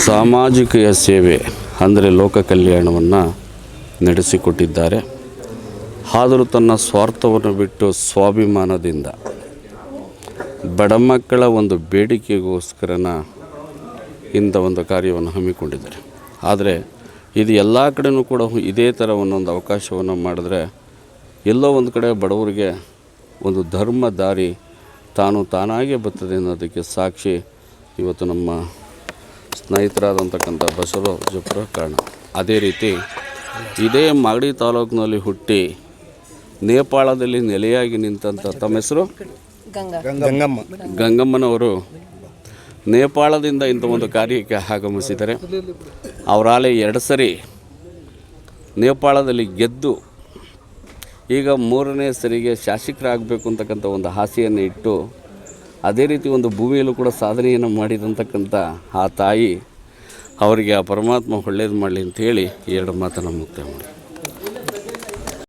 ಸಾಮಾಜಿಕ ಸೇವೆ ಅಂದರೆ ಲೋಕ ಕಲ್ಯಾಣವನ್ನು ನಡೆಸಿಕೊಟ್ಟಿದ್ದಾರೆ. ಆದರೂ ತನ್ನ ಸ್ವಾರ್ಥವನ್ನು ಬಿಟ್ಟು ಸ್ವಾಭಿಮಾನದಿಂದ ಬಡ ಮಕ್ಕಳ ಒಂದು ಬೇಡಿಕೆಗೋಸ್ಕರನ ಇಂಥ ಒಂದು ಕಾರ್ಯವನ್ನು ಹಮ್ಮಿಕೊಂಡಿದ್ದಾರೆ. ಆದರೆ ಇದು ಎಲ್ಲ ಕಡೆಯೂ ಕೂಡ ಇದೇ ಥರ ಒಂದೊಂದು ಅವಕಾಶವನ್ನು ಮಾಡಿದ್ರೆ ಎಲ್ಲೋ ಒಂದು ಕಡೆ ಬಡವರಿಗೆ ಒಂದು ಧರ್ಮ ದಾರಿ ತಾನಾಗೇ ಬರ್ತದೆ ಅನ್ನೋದಕ್ಕೆ ಸಾಕ್ಷಿ ಇವತ್ತು ನಮ್ಮ ಸ್ನೇಹಿತರಾದಂತಕ್ಕಂಥ ಬಸವರಾಜಪ್ಪರ ಕಾರಣ. ಅದೇ ರೀತಿ ಇದೇ ಮಾಗಡಿ ತಾಲೂಕಿನಲ್ಲಿ ಹುಟ್ಟಿ ನೇಪಾಳದಲ್ಲಿ ನೆಲೆಯಾಗಿ ನಿಂತಂಥ ತಮ್ಮ ಹೆಸರು ಗಂಗಮ್ಮನವರು ನೇಪಾಳದಿಂದ ಇಂಥ ಒಂದು ಕಾರ್ಯಕ್ಕೆ ಆಗಮಿಸಿದ್ದಾರೆ. ಅವರಾಲೆ 2 ಸರಿ ನೇಪಾಳದಲ್ಲಿ ಗೆದ್ದು ಈಗ 3ನೇ ಸರಿಗೆ ಶಾಸಕರಾಗಬೇಕು ಅಂತಕ್ಕಂಥ ಒಂದು ಆಸೆಯನ್ನು ಇಟ್ಟು ಅದೇ ರೀತಿ ಒಂದು ಭೂಮಿಯಲ್ಲೂ ಕೂಡ ಸಾಧನೆಯನ್ನು ಮಾಡಿದಂತಕ್ಕಂಥ ಆ ತಾಯಿ ಅವರಿಗೆ ಆ ಪರಮಾತ್ಮ ಒಳ್ಳೇದು ಮಾಡಲಿ ಅಂಥೇಳಿ 2 ಮಾತನ್ನು ಮುಕ್ತಾಯ ಮಾಡಿ.